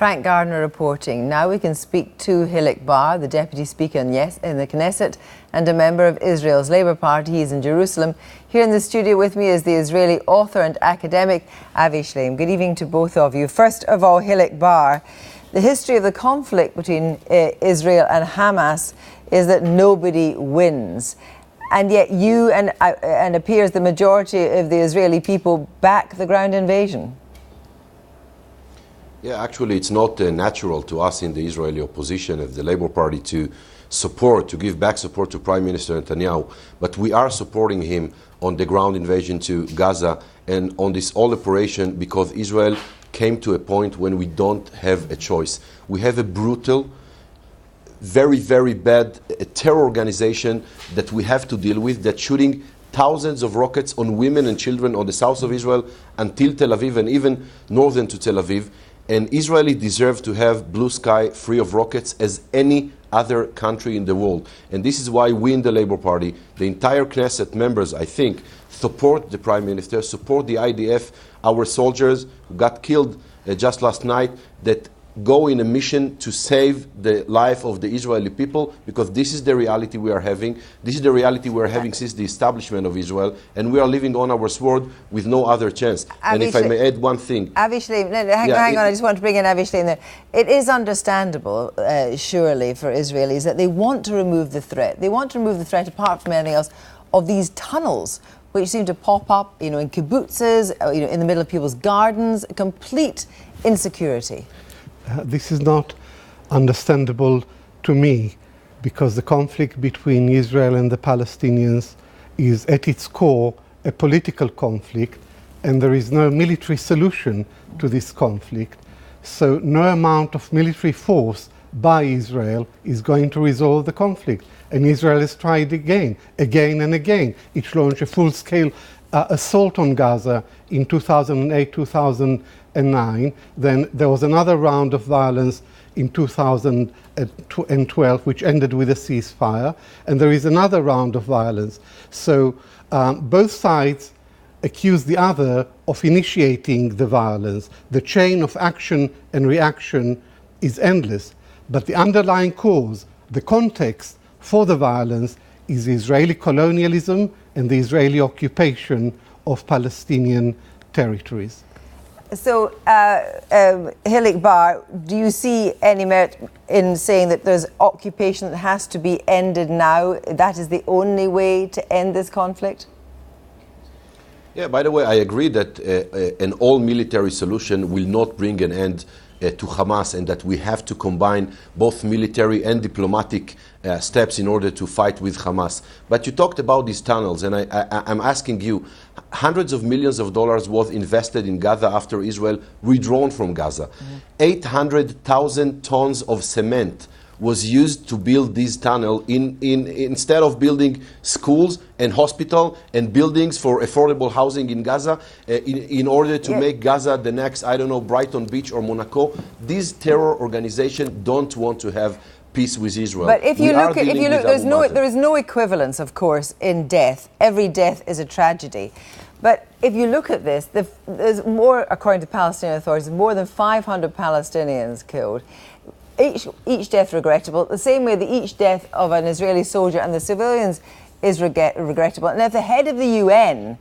Frank Gardner reporting. Now we can speak to חיליק Bar, the Deputy Speaker in the Knesset and a member of Israel's Labour Party. He's in Jerusalem. Here in the studio with me is the Israeli author and academic Avi Shleim. Good evening to both of you. First of all, חיליק Bar, the history of the conflict between Israel and Hamas is that nobody wins. And yet you and appears the majority of the Israeli people back the ground invasion. Yeah, actually, it's not natural to us in the Israeli opposition of the Labour Party to give back support to Prime Minister Netanyahu. But we are supporting him on the ground invasion to Gaza and on this whole operation because Israel came to a point when we don't have a choice. We have a brutal, very, very bad terror organization that we have to deal with, that's shooting thousands of rockets on women and children on the south of Israel until Tel Aviv and even northern to Tel Aviv. And Israelis deserve to have blue sky free of rockets as any other country in the world. And this is why we in the Labour Party, the entire Knesset members, I think, support the Prime Minister, support the IDF, our soldiers who got killed just last night, that go in a mission to save the life of the Israeli people, because this is the reality we are having. This is the reality we are having since the establishment of Israel, and we are living on our sword with no other chance. And if I may add one thing. Avi Shleim, hang on, I just want to bring in Avi Shleim there. It is understandable, surely, for Israelis that they want to remove the threat. They want to remove the threat, apart from anything else, of these tunnels which seem to pop up, in kibbutzes, in the middle of people's gardens, complete insecurity. This is not understandable to me because the conflict between Israel and the Palestinians is at its core a political conflict, and there is no military solution to this conflict. So no amount of military force by Israel is going to resolve the conflict. And Israel has tried again and again. It launched a full-scale assault on Gaza in 2008, 2009. Then there was another round of violence in 2012, which ended with a ceasefire. And there is another round of violence. So both sides accuse the other of initiating the violence. The chain of action and reaction is endless. But the underlying cause, the context for the violence, is Israeli colonialism and the Israeli occupation of Palestinian territories. So, חיליק Bar, do you see any merit in saying that there's occupation that has to be ended now? That is the only way to end this conflict? Yeah, by the way, I agree that an all-military solution will not bring an end to Hamas, and that we have to combine both military and diplomatic steps in order to fight with Hamas. But you talked about these tunnels, and I'm asking you, hundreds of millions of dollars was invested in Gaza after Israel withdrawn from Gaza. 800,000 tons of cement was used to build this tunnel instead of building schools and hospital and buildings for affordable housing in Gaza in order to make Gaza the next, I don't know, Brighton Beach or Monaco. These terror organizations don't want to have peace with Israel. But if you look, there is no equivalence, of course, in death. Every death is a tragedy. But if you look at this, there's more, according to Palestinian authorities, more than 500 Palestinians killed. Each death regrettable, the same way that each death of an Israeli soldier and the civilians is regrettable. And if the head of the UN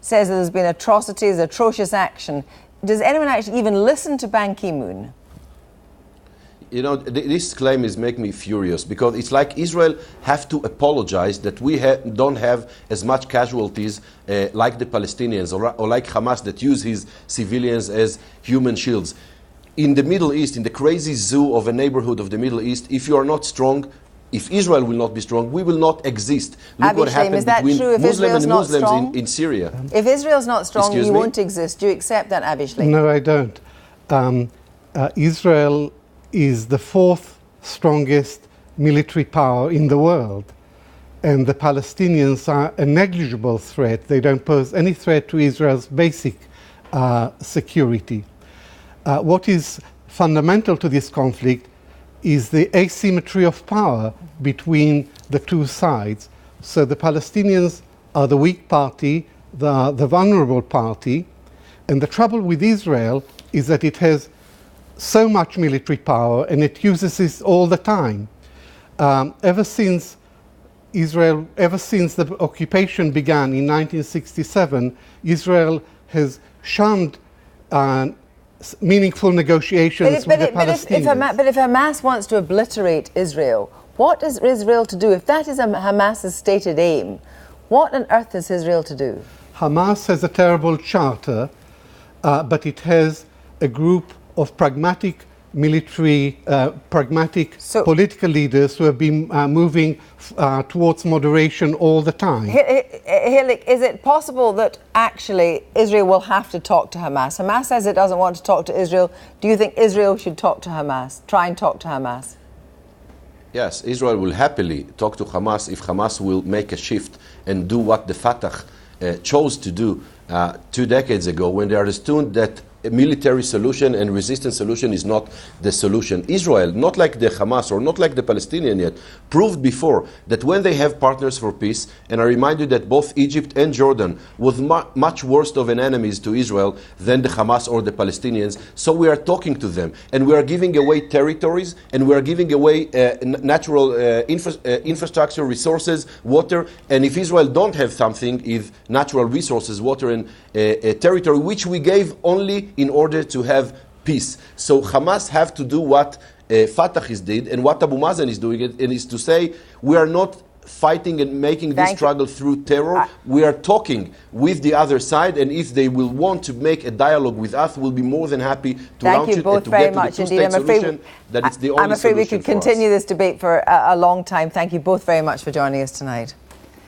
says that there's been atrocities, atrocious action, does anyone actually even listen to Ban Ki-moon? This claim is making me furious, because it's like Israel have to apologize that we don't have as much casualties like the Palestinians or like Hamas that use his civilians as human shields. In the Middle East, in the crazy zoo of a neighborhood of the Middle East, if you are not strong, if Israel will not be strong, we will not exist. Look what happened between Muslims and Muslims in Syria. If Israel's not strong, you won't exist. Do you accept that, Avi Shleim? No, I don't. Israel is the fourth strongest military power in the world. And the Palestinians are a negligible threat. They don't pose any threat to Israel's basic security. What is fundamental to this conflict is the asymmetry of power between the two sides. So the Palestinians are the weak party, the vulnerable party, and the trouble with Israel is that it has so much military power, and it uses this all the time. Ever since the occupation began in 1967, Israel has shunned meaningful negotiations with the Palestinians. But if Hamas wants to obliterate Israel, what is Israel to do? If that is Hamas's stated aim, what on earth is Israel to do? Hamas has a terrible charter, but it has a group of pragmatic political leaders who have been moving towards moderation all the time. חיליק, is it possible that actually Israel will have to talk to Hamas? Hamas says it doesn't want to talk to Israel. Do you think Israel should talk to Hamas, try and talk to Hamas? Yes, Israel will happily talk to Hamas if Hamas will make a shift and do what the Fatah chose to do 2 decades ago, when they understood that a military solution and resistance solution is not the solution. Israel, not like the Hamas or not like the Palestinian yet, proved before that when they have partners for peace, and I remind you that both Egypt and Jordan was much worse of an enemies to Israel than the Hamas or the Palestinians, so we are talking to them, and we are giving away territories, and we are giving away natural infrastructure, resources, water, and if Israel don't have something, is natural resources, water and territory, which we gave only in order to have peace. So Hamas have to do what Fatah did and what Abu Mazen is doing, and is to say we are not fighting and making this struggle through terror. We are talking with the other side, and if they will want to make a dialogue with us, we'll be more than happy to launch it and to get to the two-state solution. That it's the only I'm afraid we solution could for us. continue this debate for a long time. Thank you both very much for joining us tonight.